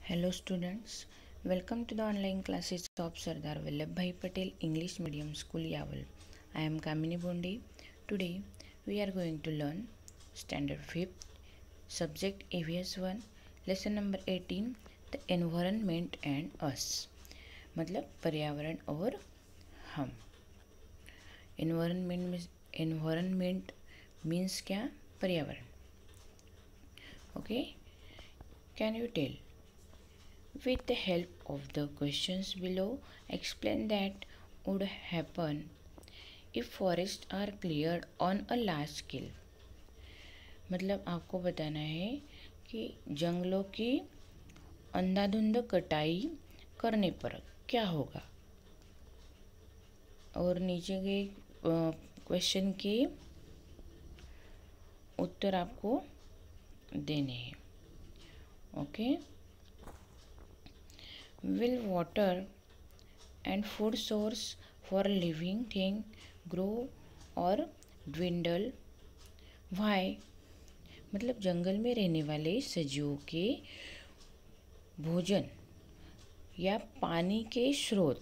Hello students, welcome to the online classes of Sardar Vallabhbhai Patel English Medium School Yaval. I am Kamini Bondi. Today we are going to learn Standard 5th, Subject AVS 1, Lesson number 18, The Environment and Us. मतलब पर्यावरण और हम. Environment means क्या? पर्यावरण. Okay, can you tell? With the help of the questions below, explain that would happen if forests are cleared on a large scale. मतलब आपको बताना है कि जंगलों की अंधाधुंध कटाई करने पर क्या होगा और नीचे के क्वेश्चन के उत्तर आपको देने हैं. Okay. Will water and food source for living thing grow or dwindle? Why? मतलब जंगल में रहने वाले सजीवों के भोजन या पानी के स्रोत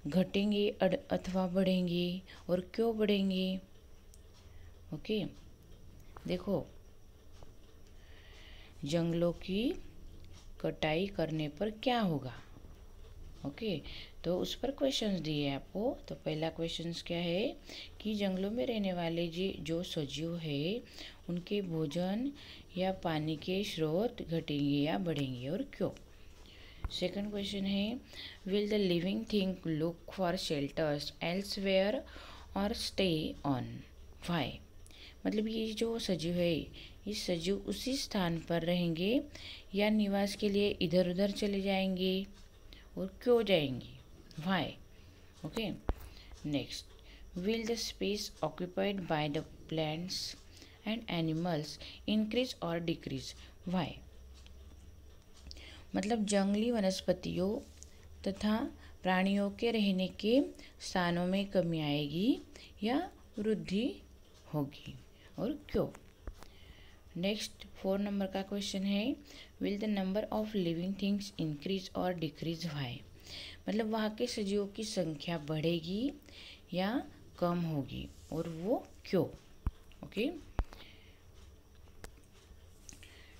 घटेंगे अथवा बढ़ेंगे और क्यों बढ़ेंगे? ओके. देखो, जंगलों की कटाई करने पर क्या होगा. ओके, तो उस पर क्वेश्चंस दिए आपको. तो पहला क्वेश्चंस क्या है कि जंगलों में रहने वाले जो सजीव है उनके भोजन या पानी के स्रोत घटेंगे या बढ़ेंगे और क्यों. सेकंड क्वेश्चन है, will the living thing look for shelters elsewhere और स्टे ऑन. व्हाई? मतलब ये जो सजीव है, ये सजीव उसी स्थान पर रहेंगे या निवास के लिए इधर उधर चले जाएंगे और क्यों जाएंगे. Why. Okay. Next, will the space occupied by the plants and animals increase और डिक्रीज. व्हाई. मतलब जंगली वनस्पतियों तथा प्राणियों के रहने के स्थानों में कमी आएगी या वृद्धि होगी और क्यों. नेक्स्ट 4 नंबर का क्वेश्चन है, will the number of living things increase और डिक्रीज. व्हाई. मतलब वहाँ के सजीवों की संख्या बढ़ेगी या कम होगी और वो क्यों. ओके.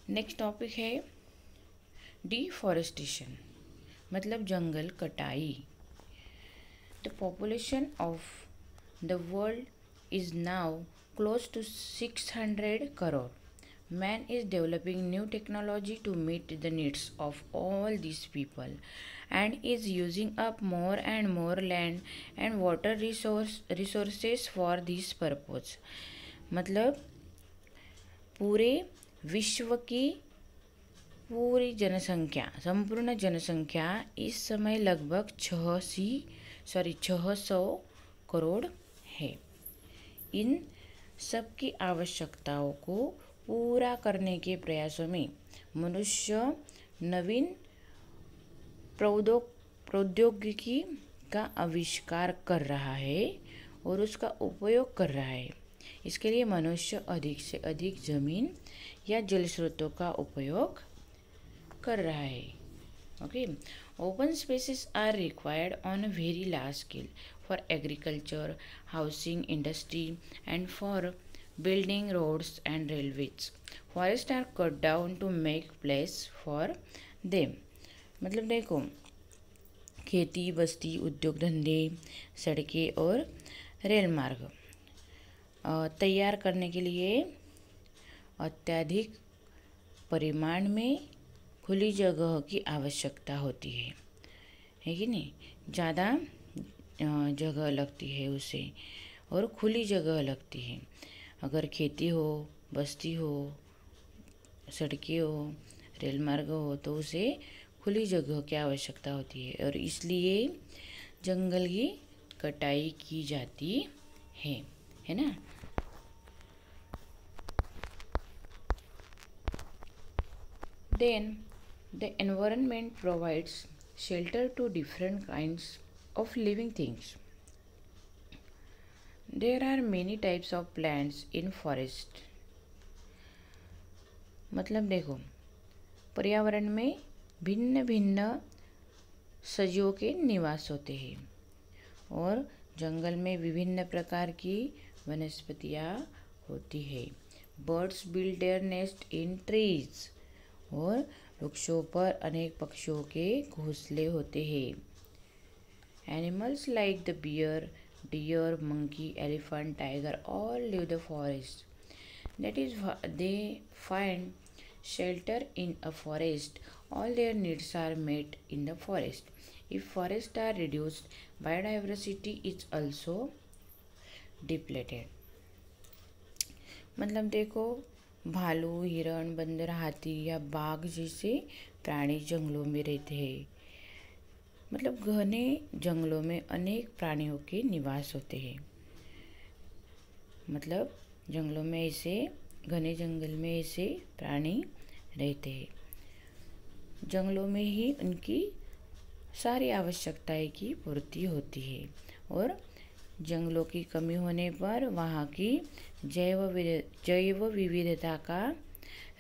नेक्स्ट टॉपिक है डिफॉरेस्टेशन, मतलब जंगल कटाई. The population of the world is now close to 600 crore. Man is developing new technology to meet the needs of all these people and is using up more and more land and water resources for this purpose. मतलब पूरे विश्व की पूरी जनसंख्या, संपूर्ण जनसंख्या इस समय लगभग 600 करोड़ है. इन सबकी आवश्यकताओं को पूरा करने के प्रयासों में मनुष्य नवीन प्रौद्योगिकी का आविष्कार कर रहा है और उसका उपयोग कर रहा है. इसके लिए मनुष्य अधिक से अधिक जमीन या जल स्रोतों का उपयोग कर रहा है. Okay. Open spaces are required on a very large scale for agriculture, housing, industry, and for building roads and railways. Forests are cut down to make place for them. मतलब देखो, खेती, बस्ती, उद्योग धंधे, सड़कें और रेल मार्ग तैयार करने के लिए अत्यधिक परिमाण में खुली जगह की आवश्यकता होती है कि नहीं. ज़्यादा जगह लगती है उसे और खुली जगह लगती है. अगर खेती हो, बस्ती हो, सड़कें हो, रेल मार्ग हो तो उसे खुली जगह की आवश्यकता होती है और इसलिए जंगल की कटाई की जाती है ना. Then the environment provides shelter to different kinds of living things. There are many types of plants in forest. मतलब देखो, पर्यावरण में भिन्न भिन्न सजीवों के निवास होते हैं। और जंगल में विभिन्न प्रकार की वनस्पतियाँ होती है। Birds build their nest in trees. और वृक्षों पर अनेक पक्षियों के घोंसले होते हैं। Animals like the bear, deer, monkey, elephant, tiger all live the forest. That is why they find shelter in a forest. All their needs are met in the forest. If forests are reduced, biodiversity is also depleted. मतलब देखो, भालू, हिरण, बंदर, हाथी या बाघ जैसे प्राणी जंगलों में रहते हैं। मतलब घने जंगलों में अनेक प्राणियों के निवास होते हैं। मतलब जंगलों में ऐसे घने जंगल में ऐसे प्राणी रहते हैं। जंगलों में ही उनकी सारी आवश्यकताएं की पूर्ति होती है। और जंगलों की कमी होने पर वहाँ की जैव विविधता का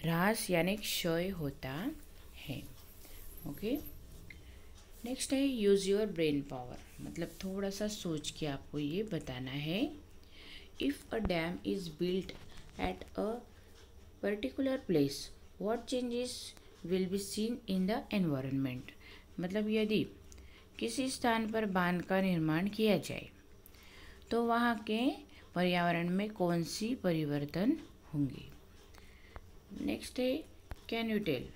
ह्रास यानी क्षय होता है। ओके, नेक्स्ट है यूज़ योर ब्रेन पावर। मतलब थोड़ा सा सोच के आपको ये बताना है। If a dam is built at a particular place, what changes will be seen in the environment. मतलब यदि किसी स्थान पर बांध का निर्माण किया जाए तो वहाँ के पर्यावरण में कौन सी परिवर्तन होंगे। नेक्स्ट है can you tell.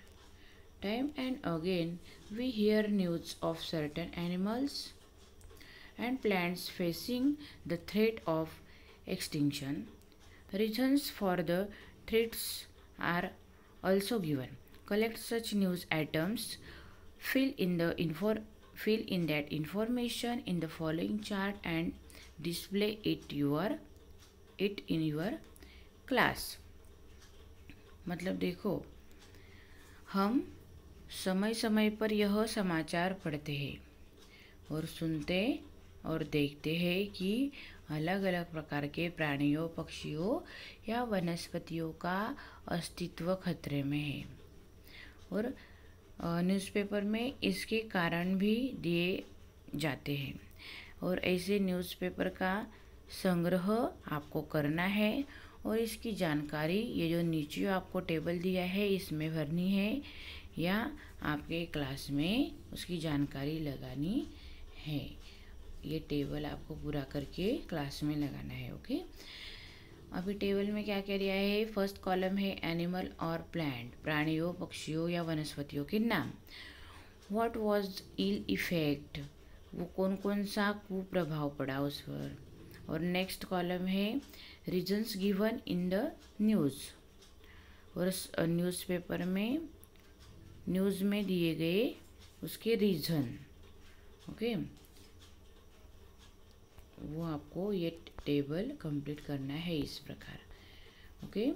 Time and again, we hear news of certain animals and plants facing the threat of extinction. Reasons for the threats are also given. Collect such news items, fill in that information in the following chart and display it in your class. मतलब देखो, हम समय समय पर यह समाचार पढ़ते हैं और सुनते और देखते हैं कि अलग अलग प्रकार के प्राणियों, पक्षियों या वनस्पतियों का अस्तित्व खतरे में है। और न्यूज़पेपर में इसके कारण भी दिए जाते हैं। और ऐसे न्यूज़पेपर का संग्रह आपको करना है और इसकी जानकारी ये जो नीचे आपको टेबल दिया है इसमें भरनी है या आपके क्लास में उसकी जानकारी लगानी है। ये टेबल आपको पूरा करके क्लास में लगाना है। ओके, अभी टेबल में क्या क्या दिया है। फर्स्ट कॉलम है एनिमल और प्लांट, प्राणियों, पक्षियों या वनस्पतियों के नाम। व्हाट वाज इल इफेक्ट, वो कौन कौन सा कुप्रभाव पड़ा उस पर। और नेक्स्ट कॉलम है reasons given in the news. और न्यूज़पेपर में न्यूज़ में दिए गए उसके रीज़न। ओके, वो आपको ये टेबल कंप्लीट करना है इस प्रकार। ओके,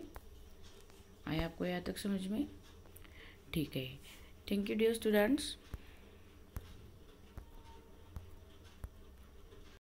आया आपको यहाँ तक समझ में? ठीक है, थैंक यू डियर स्टूडेंट्स।